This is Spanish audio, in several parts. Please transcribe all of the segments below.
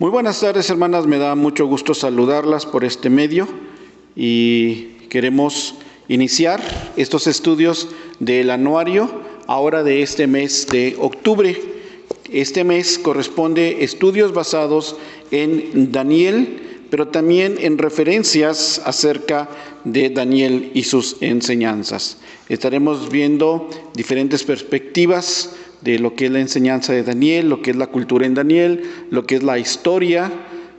Muy buenas tardes, hermanas. Me da mucho gusto saludarlas por este medio y queremos iniciar estos estudios del anuario ahora de este mes de octubre. Este mes corresponde estudios basados en Daniel, pero también en referencias acerca de Daniel y sus enseñanzas. Estaremos viendo diferentes perspectivas de lo que es la enseñanza de Daniel, lo que es la cultura en Daniel, lo que es la historia,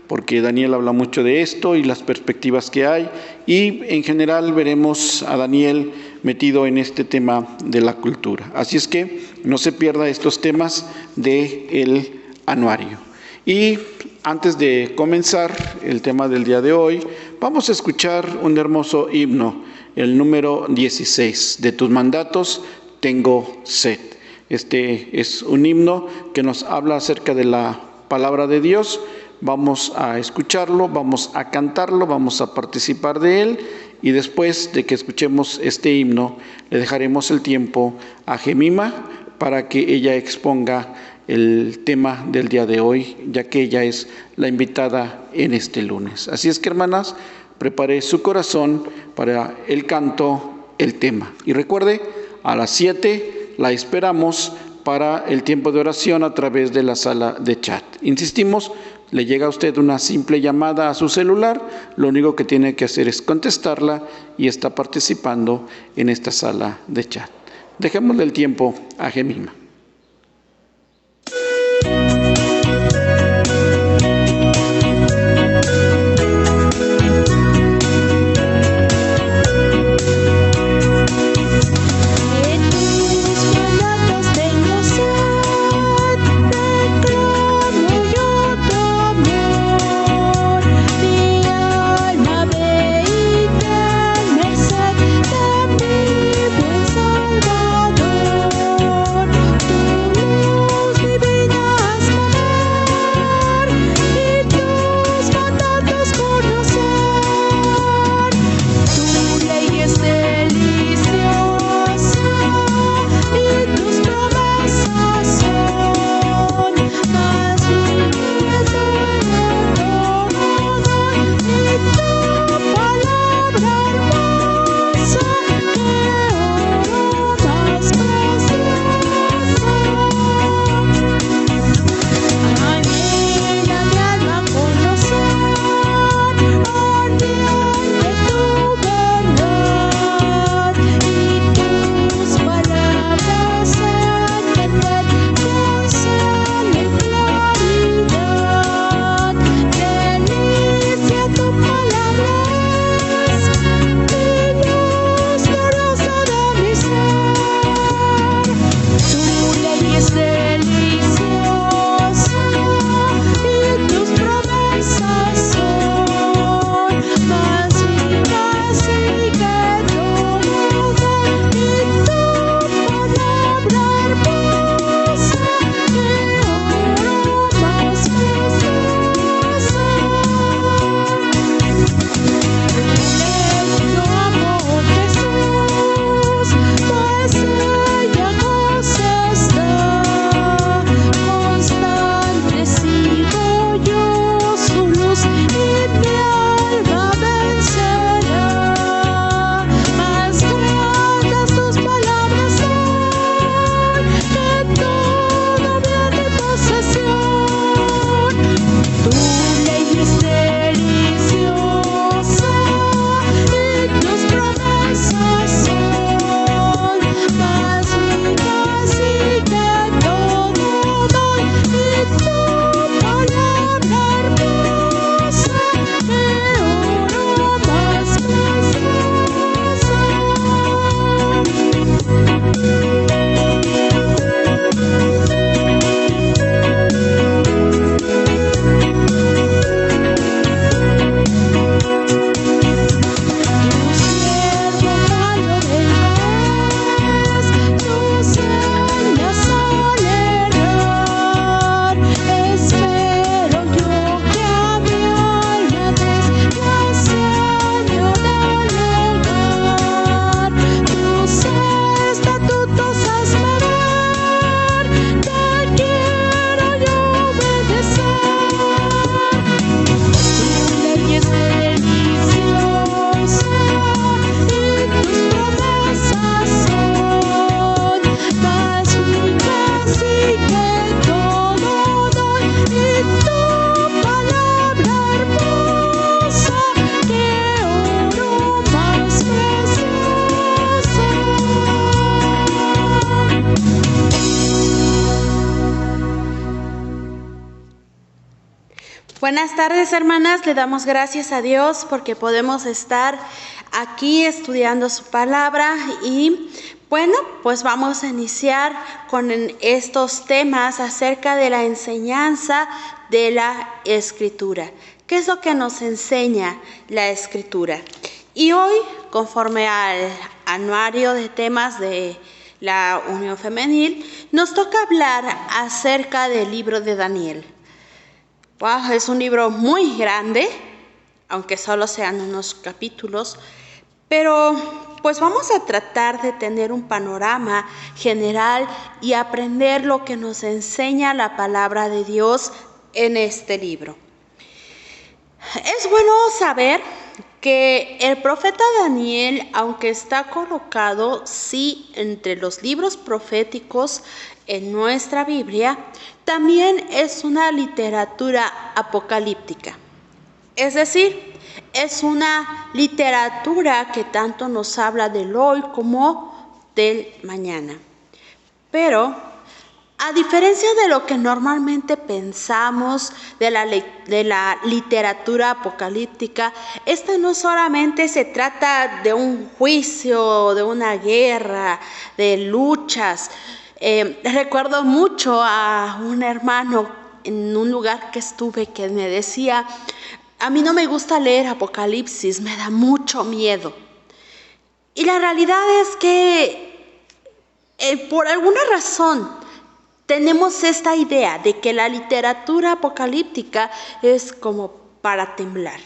porque Daniel habla mucho de esto y las perspectivas que hay, y en general veremos a Daniel metido en este tema de la cultura. Así es que no se pierda estos temas del anuario. Y antes de comenzar el tema del día de hoy, vamos a escuchar un hermoso himno, el número 16, de tus mandatos tengo sed. Este es un himno que nos habla acerca de la palabra de Dios. Vamos a escucharlo, vamos a cantarlo, vamos a participar de él y después de que escuchemos este himno, le dejaremos el tiempo a Gemima para que ella exponga el tema del día de hoy, ya que ella es la invitada en este lunes. Así es que, hermanas, prepare su corazón para el canto, el tema. Y recuerde, a las 7 la esperamos para el tiempo de oración a través de la sala de chat. Insistimos, le llega a usted una simple llamada a su celular, lo único que tiene que hacer es contestarla y está participando en esta sala de chat. Dejémosle el tiempo a Gemima. Buenas tardes, hermanas. Le damos gracias a Dios porque podemos estar aquí estudiando su palabra y bueno, pues vamos a iniciar con estos temas acerca de la enseñanza de la Escritura. ¿Qué es lo que nos enseña la Escritura? Y hoy, conforme al anuario de temas de la Unión Femenil, nos toca hablar acerca del libro de Daniel. Wow, es un libro muy grande, aunque solo sean unos capítulos, pero pues vamos a tratar de tener un panorama general y aprender lo que nos enseña la palabra de Dios en este libro. Es bueno saber que el profeta Daniel, aunque está colocado sí entre los libros proféticos en nuestra Biblia, también es una literatura apocalíptica. Es decir, es una literatura que tanto nos habla del hoy como del mañana. Pero, a diferencia de lo que normalmente pensamos de la literatura apocalíptica, esta no solamente se trata de un juicio, de una guerra, de luchas. Recuerdo mucho a un hermano en un lugar que estuve que me decía: a mí no me gusta leer Apocalipsis, me da mucho miedo. Y la realidad es que por alguna razón tenemos esta idea de que la literatura apocalíptica es como para temblar.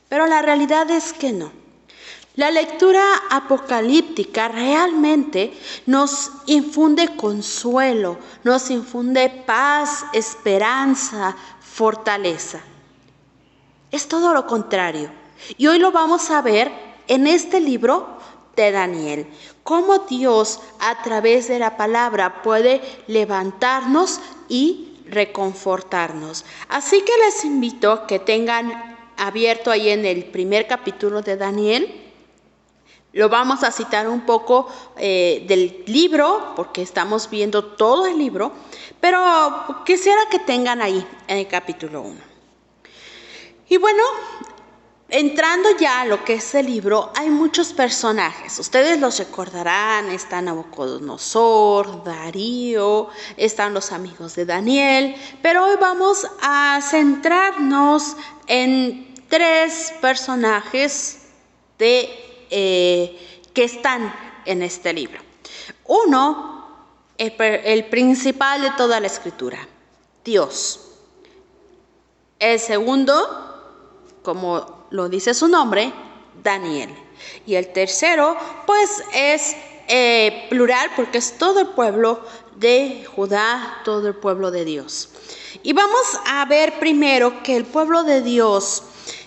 Pero la realidad es que no. La lectura apocalíptica realmente nos infunde consuelo, nos infunde paz, esperanza, fortaleza. Es todo lo contrario. Y hoy lo vamos a ver en este libro de Daniel. Cómo Dios a través de la palabra puede levantarnos y reconfortarnos. Así que les invito a que tengan abierto ahí en el primer capítulo de Daniel. Lo vamos a citar un poco del libro, porque estamos viendo todo el libro, pero quisiera que tengan ahí en el capítulo 1. Y bueno, entrando ya a lo que es el libro, hay muchos personajes. Ustedes los recordarán, está Nabucodonosor, Darío, están los amigos de Daniel, pero hoy vamos a centrarnos en 3 personajes que están en este libro. Uno, el principal de toda la Escritura, Dios. El segundo, como lo dice su nombre, Daniel. Y el tercero, pues es plural porque es todo el pueblo de Judá, todo el pueblo de Dios. Y vamos a ver primero que el pueblo de Dios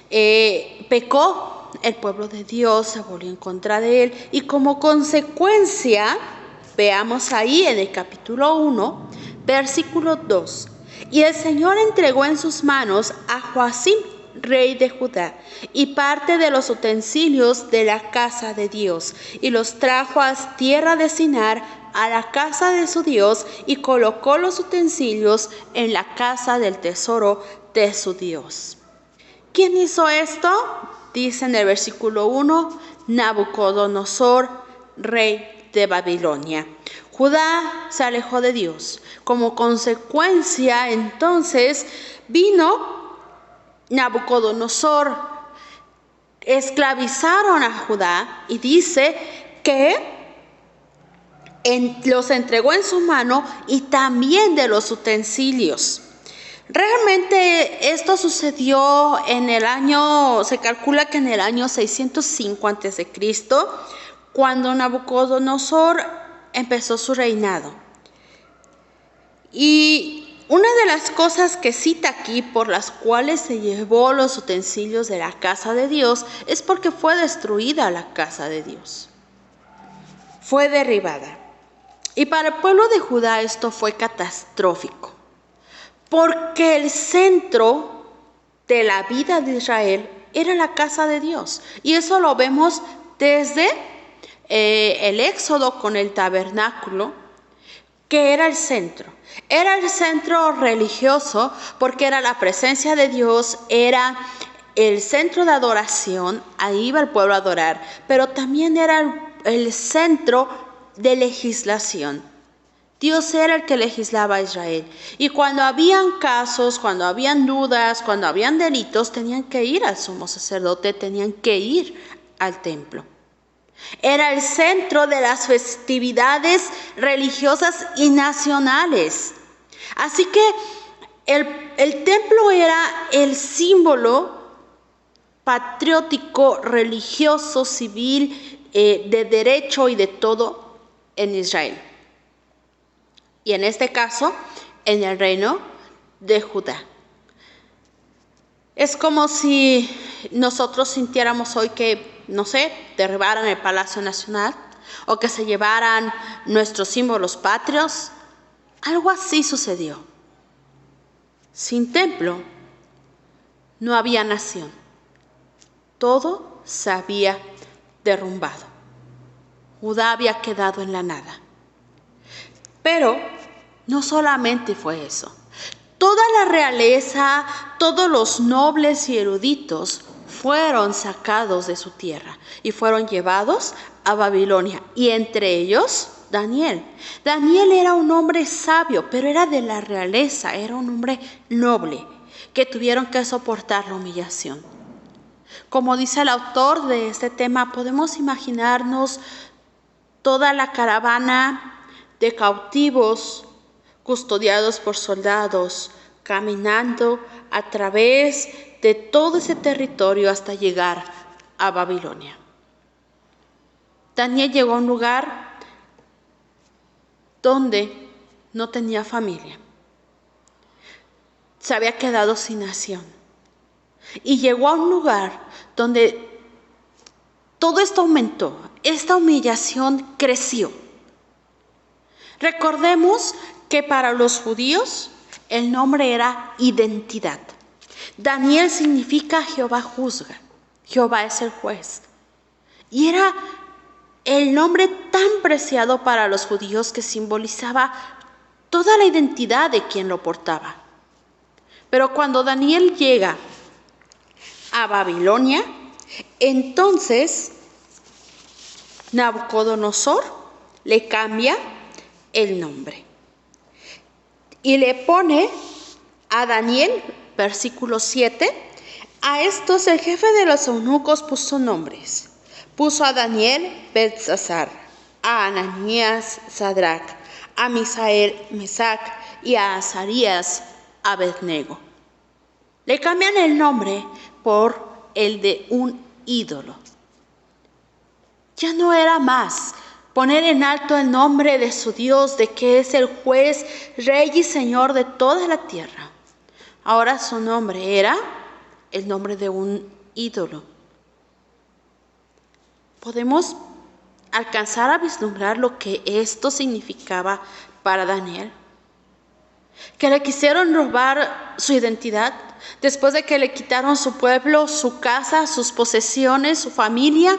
pecó. El pueblo de Dios se volvió en contra de él y como consecuencia, veamos ahí en el capítulo 1, versículo 2. Y el Señor entregó en sus manos a Joacim, rey de Judá, y parte de los utensilios de la casa de Dios, y los trajo a tierra de Sinar, a la casa de su Dios, y colocó los utensilios en la casa del tesoro de su Dios. ¿Quién hizo esto? Dice en el versículo 1, Nabucodonosor, rey de Babilonia. Judá se alejó de Dios. Como consecuencia, entonces, vino Nabucodonosor, esclavizaron a Judá y dice que los entregó en su mano y también de los utensilios. Realmente esto sucedió en el año, se calcula que en el año 605 a.C., cuando Nabucodonosor empezó su reinado. Y una de las cosas que cita aquí por las cuales se llevó los utensilios de la casa de Dios es porque fue destruida la casa de Dios. Fue derribada. Y para el pueblo de Judá esto fue catastrófico. Porque el centro de la vida de Israel era la casa de Dios. Y eso lo vemos desde el Éxodo con el tabernáculo, que era el centro. Era el centro religioso porque era la presencia de Dios, era el centro de adoración, ahí iba el pueblo a adorar, pero también era el centro de legislación. Dios era el que legislaba a Israel. Y cuando habían casos, cuando habían dudas, cuando habían delitos, tenían que ir al sumo sacerdote, tenían que ir al templo. Era el centro de las festividades religiosas y nacionales. Así que el templo era el símbolo patriótico, religioso, civil, de derecho y de todo en Israel. Y en este caso, en el reino de Judá. Es como si nosotros sintiéramos hoy que, no sé, derribaran el Palacio Nacional o que se llevaran nuestros símbolos patrios. Algo así sucedió. Sin templo no había nación. Todo se había derrumbado. Judá había quedado en la nada. Pero no solamente fue eso. Toda la realeza, todos los nobles y eruditos fueron sacados de su tierra y fueron llevados a Babilonia. Y entre ellos, Daniel. Daniel era un hombre sabio, pero era de la realeza, era un hombre noble, que tuvieron que soportar la humillación. Como dice el autor de este tema, podemos imaginarnos toda la caravana de cautivos custodiados por soldados, caminando a través de todo ese territorio hasta llegar a Babilonia. Daniel llegó a un lugar donde no tenía familia. Se había quedado sin nación. Y llegó a un lugar donde todo esto aumentó, esta humillación creció. Recordemos que para los judíos el nombre era identidad. Daniel significa Jehová juzga, Jehová es el juez. Y era el nombre tan preciado para los judíos que simbolizaba toda la identidad de quien lo portaba. Pero cuando Daniel llega a Babilonia, entonces Nabucodonosor le cambia el nombre y le pone a Daniel, versículo 7, a estos el jefe de los eunucos puso nombres. Puso a Daniel Beltsasar, a Ananías Sadrac, a Misael Mesac y a Azarías Abednego. Le cambian el nombre por el de un ídolo. Ya no era más poner en alto el nombre de su Dios, de que es el juez, rey y señor de toda la tierra. Ahora su nombre era el nombre de un ídolo. Podemos alcanzar a vislumbrar lo que esto significaba para Daniel. Que le quisieron robar su identidad después de que le quitaron su pueblo, su casa, sus posesiones, su familia.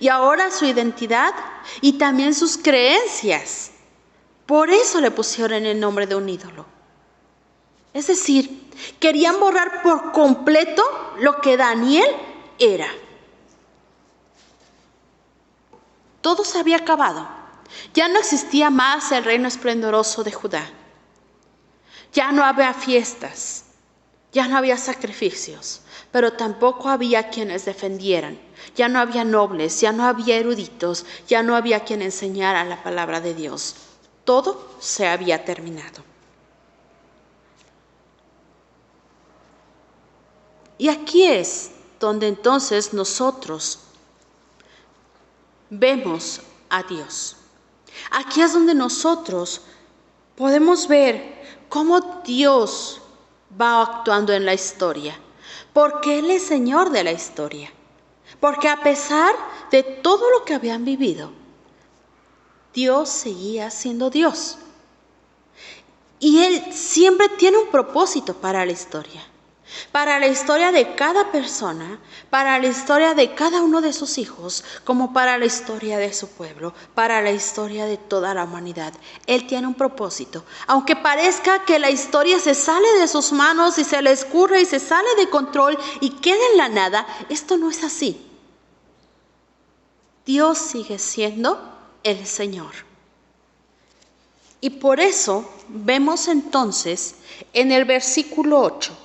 Y ahora su identidad y también sus creencias. Por eso le pusieron el nombre de un ídolo. Es decir, querían borrar por completo lo que Daniel era. Todo se había acabado. Ya no existía más el reino esplendoroso de Judá. Ya no había fiestas. Ya no había sacrificios. Pero tampoco había quienes defendieran. Ya no había nobles, ya no había eruditos, ya no había quien enseñara la palabra de Dios. Todo se había terminado. Y aquí es donde entonces nosotros vemos a Dios. Aquí es donde nosotros podemos ver cómo Dios va actuando en la historia. Porque Él es Señor de la historia. Porque a pesar de todo lo que habían vivido, Dios seguía siendo Dios. Y Él siempre tiene un propósito para la historia. para la historia de cada persona, para la historia de cada uno de sus hijos, como para la historia de su pueblo, para la historia de toda la humanidad. Él tiene un propósito. Aunque parezca que la historia se sale de sus manos y se le escurre y se sale de control y queda en la nada, esto no es así. Dios sigue siendo el Señor. Y por eso vemos entonces en el versículo 8,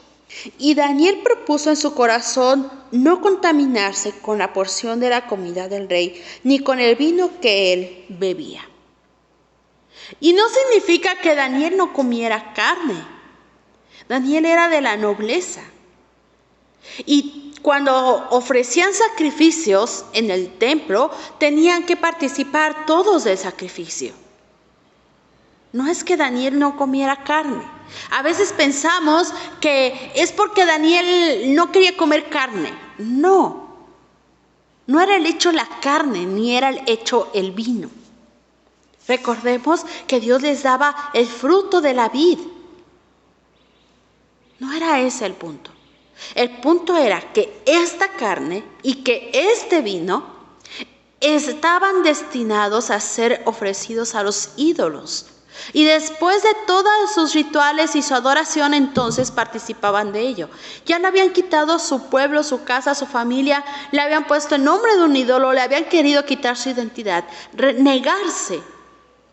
y Daniel propuso en su corazón no contaminarse con la porción de la comida del rey, ni con el vino que él bebía. Y no significa que Daniel no comiera carne. Daniel era de la nobleza. Y cuando ofrecían sacrificios en el templo, tenían que participar todos del sacrificio. No es que Daniel no comiera carne. A veces pensamos que es porque Daniel no quería comer carne. No, no era el hecho la carne, ni era el hecho el vino. Recordemos que Dios les daba el fruto de la vid. No era ese el punto. El punto era que esta carne y que este vino estaban destinados a ser ofrecidos a los ídolos. Y después de todos sus rituales y su adoración, entonces participaban de ello. Ya le habían quitado su pueblo, su casa, su familia, le habían puesto el nombre de un ídolo, le habían querido quitar su identidad. Negarse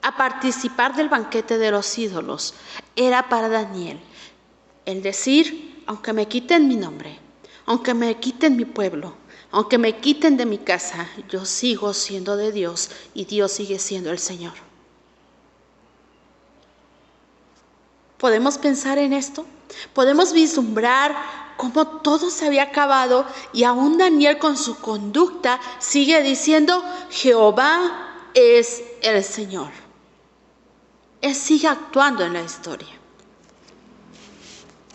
a participar del banquete de los ídolos era para Daniel el decir: aunque me quiten mi nombre, aunque me quiten mi pueblo, aunque me quiten de mi casa, yo sigo siendo de Dios y Dios sigue siendo el Señor. ¿Podemos pensar en esto? ¿Podemos vislumbrar cómo todo se había acabado y aún Daniel con su conducta sigue diciendo: Jehová es el Señor? Él sigue actuando en la historia.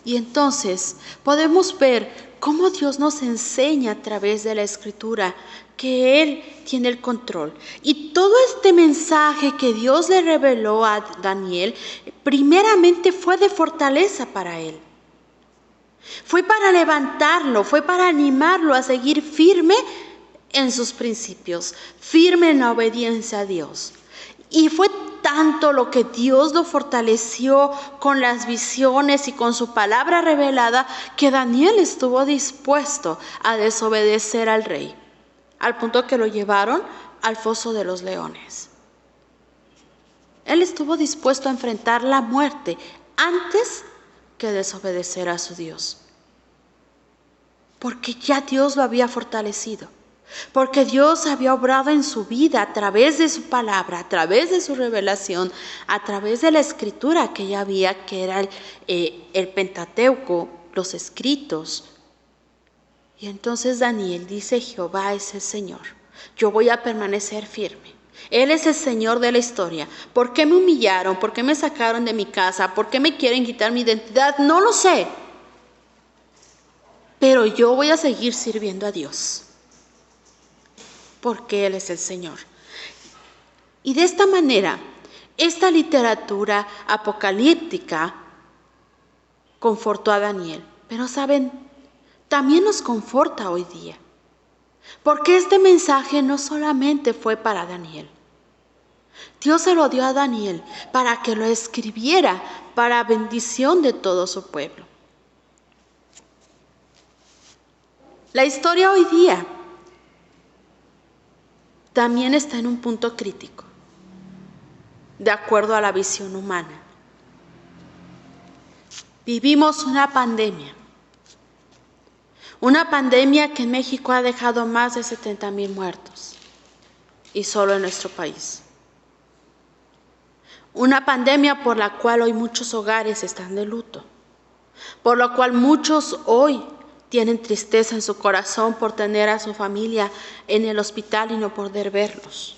Y entonces podemos ver cómo Dios nos enseña a través de la Escritura que Él tiene el control. Y todo este mensaje que Dios le reveló a Daniel, primeramente fue de fortaleza para él. Fue para levantarlo, fue para animarlo a seguir firme en sus principios, firme en la obediencia a Dios. Y fue tanto lo que Dios lo fortaleció con las visiones y con su palabra revelada, que Daniel estuvo dispuesto a desobedecer al rey, al punto que lo llevaron al foso de los leones. Él estuvo dispuesto a enfrentar la muerte antes que desobedecer a su Dios. Porque ya Dios lo había fortalecido. Porque Dios había obrado en su vida a través de su palabra, a través de su revelación, a través de la escritura que ya había, que era el Pentateuco, los escritos. Y entonces Daniel dice: Jehová es el Señor. Yo voy a permanecer firme. Él es el Señor de la historia. ¿Por qué me humillaron? ¿Por qué me sacaron de mi casa? ¿Por qué me quieren quitar mi identidad? No lo sé. Pero yo voy a seguir sirviendo a Dios, porque Él es el Señor. Y de esta manera, esta literatura apocalíptica confortó a Daniel. Pero ¿saben? También nos conforta hoy día. Porque este mensaje no solamente fue para Daniel. Dios se lo dio a Daniel para que lo escribiera para bendición de todo su pueblo. La historia hoy día también está en un punto crítico, de acuerdo a la visión humana. Vivimos una pandemia que en México ha dejado más de 70,000 muertos, y solo en nuestro país. Una pandemia por la cual hoy muchos hogares están de luto, por lo cual muchos hoy tienen tristeza en su corazón por tener a su familia en el hospital y no poder verlos.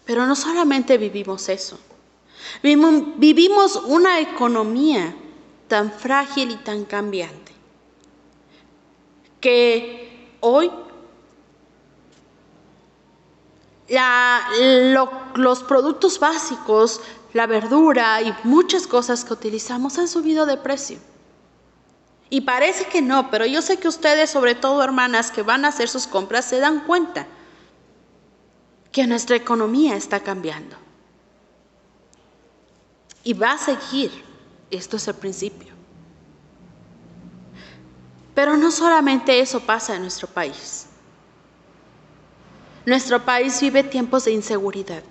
Pero no solamente vivimos eso, vivimos una economía tan frágil y tan cambiante, que hoy los productos básicos, la verdura y muchas cosas que utilizamos han subido de precio. Y parece que no, pero yo sé que ustedes, sobre todo hermanas que van a hacer sus compras, se dan cuenta que nuestra economía está cambiando. Y va a seguir. Esto es el principio. Pero no solamente eso pasa en nuestro país. Nuestro país vive tiempos de inseguridad.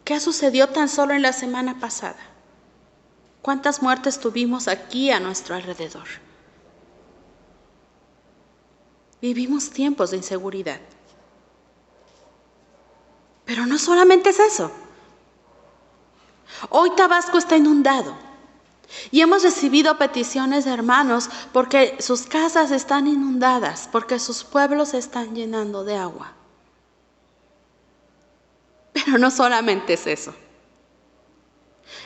¿Qué sucedió tan solo en la semana pasada? ¿Cuántas muertes tuvimos aquí a nuestro alrededor? Vivimos tiempos de inseguridad. Pero no solamente es eso. Hoy Tabasco está inundado y hemos recibido peticiones de hermanos porque sus casas están inundadas, porque sus pueblos se están llenando de agua. Pero no solamente es eso.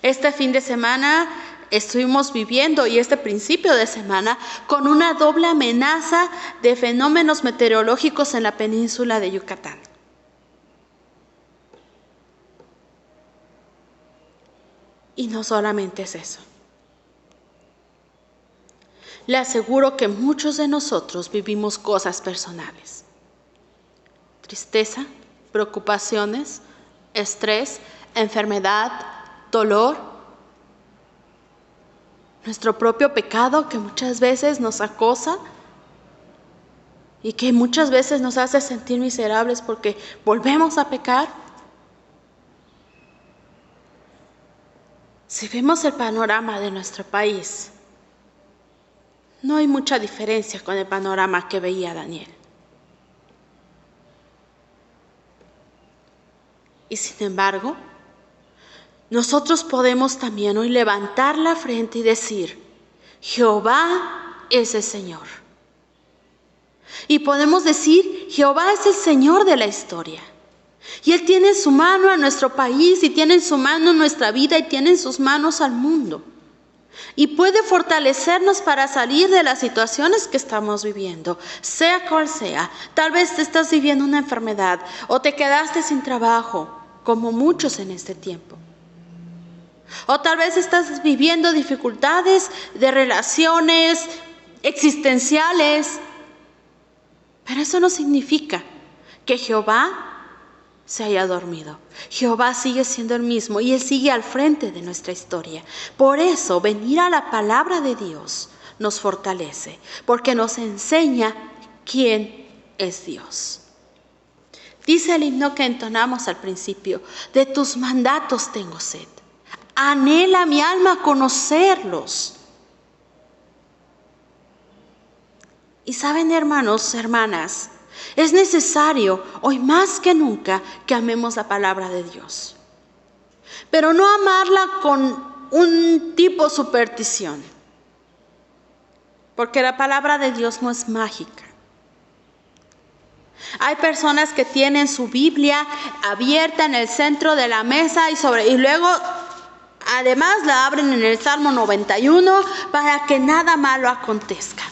Este fin de semana estuvimos viviendo, y este principio de semana, con una doble amenaza de fenómenos meteorológicos en la península de Yucatán. Y no solamente es eso. Le aseguro que muchos de nosotros vivimos cosas personales. Tristeza, preocupaciones, estrés, enfermedad, dolor. Nuestro propio pecado que muchas veces nos acosa y que muchas veces nos hace sentir miserables porque volvemos a pecar. Si vemos el panorama de nuestro país, no hay mucha diferencia con el panorama que veía Daniel. Y sin embargo, nosotros podemos también hoy levantar la frente y decir, Jehová es el Señor. Y podemos decir, Jehová es el Señor de la historia. Y Él tiene en su mano a nuestro país, y tiene en su mano nuestra vida, y tiene en sus manos al mundo. Y puede fortalecernos para salir de las situaciones que estamos viviendo, sea cual sea. Tal vez te estás viviendo una enfermedad o te quedaste sin trabajo, como muchos en este tiempo. O tal vez estás viviendo dificultades de relaciones existenciales. Pero eso no significa que Jehová se haya dormido. Jehová sigue siendo el mismo y Él sigue al frente de nuestra historia. Por eso, venir a la palabra de Dios nos fortalece, porque nos enseña quién es Dios. Dice el himno que entonamos al principio, de tus mandatos tengo sed. Anhela mi alma conocerlos. Y saben, hermanos, hermanas, es necesario hoy más que nunca que amemos la palabra de Dios. Pero no amarla con un tipo superstición. Porque la palabra de Dios no es mágica. Hay personas que tienen su Biblia abierta en el centro de la mesa y luego además la abren en el Salmo 91 para que nada malo acontezca.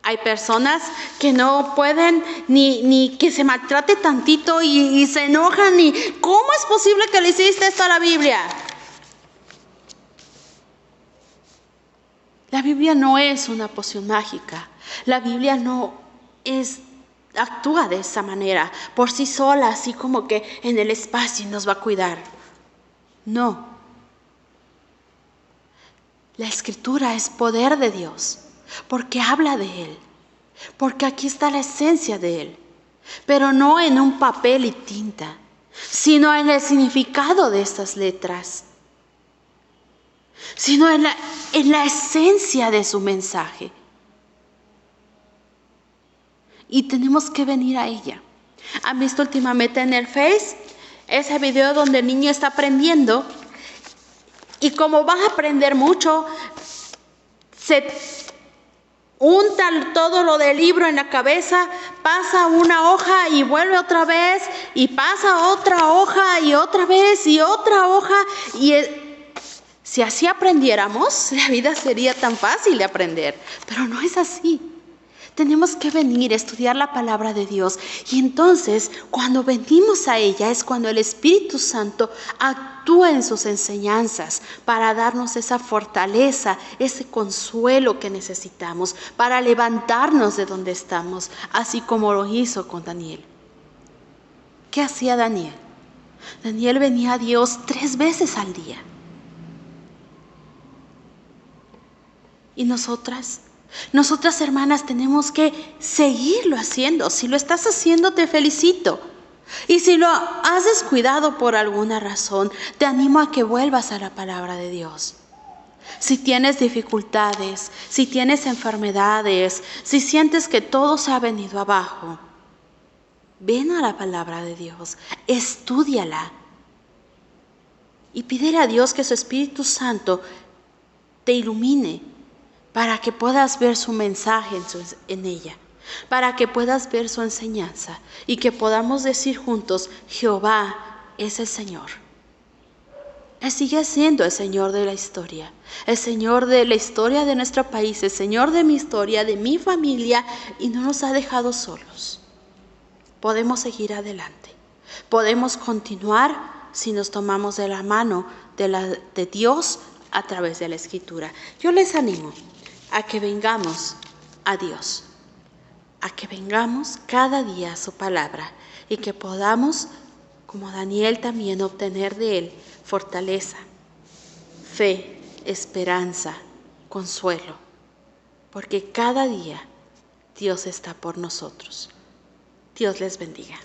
Hay personas que no pueden ni que se maltrate tantito y se enojan y ¿cómo es posible que le hiciste esto a la Biblia? La Biblia no es una poción mágica. La Biblia no actúa de esa manera, por sí sola, así como que en el espacio nos va a cuidar. No. La Escritura es poder de Dios, porque habla de Él, porque aquí está la esencia de Él, pero no en un papel y tinta, sino en el significado de estas letras, sino en la esencia de su mensaje. Y tenemos que venir a ella. ¿Han visto últimamente en el Face ese video donde el niño está aprendiendo? Y como va a aprender mucho, se unta todo lo del libro en la cabeza, pasa una hoja y vuelve otra vez, y pasa otra hoja y otra vez y otra hoja. Y si así aprendiéramos, la vida sería tan fácil de aprender. Pero no es así. Tenemos que venir a estudiar la palabra de Dios. Y entonces, cuando venimos a ella, es cuando el Espíritu Santo actúa en sus enseñanzas para darnos esa fortaleza, ese consuelo que necesitamos, para levantarnos de donde estamos, así como lo hizo con Daniel. ¿Qué hacía Daniel? Daniel venía a Dios 3 veces al día. ¿Y nosotras? Nosotras, hermanas, tenemos que seguirlo haciendo. Si lo estás haciendo, te felicito. Y si lo has descuidado por alguna razón, te animo a que vuelvas a la palabra de Dios. Si tienes dificultades, si tienes enfermedades, si sientes que todo se ha venido abajo, ven a la palabra de Dios, estúdiala y pídele a Dios que su Espíritu Santo te ilumine para que puedas ver su mensaje en ella, para que puedas ver su enseñanza y que podamos decir juntos: Jehová es el Señor. Él sigue siendo el Señor de la historia, el Señor de la historia de nuestro país, el Señor de mi historia, de mi familia, y no nos ha dejado solos. Podemos seguir adelante, podemos continuar si nos tomamos de la mano de Dios a través de la Escritura. Yo les animo a que vengamos a Dios, a que vengamos cada día a su palabra y que podamos, como Daniel, también obtener de él fortaleza, fe, esperanza, consuelo, porque cada día Dios está por nosotros. Dios les bendiga.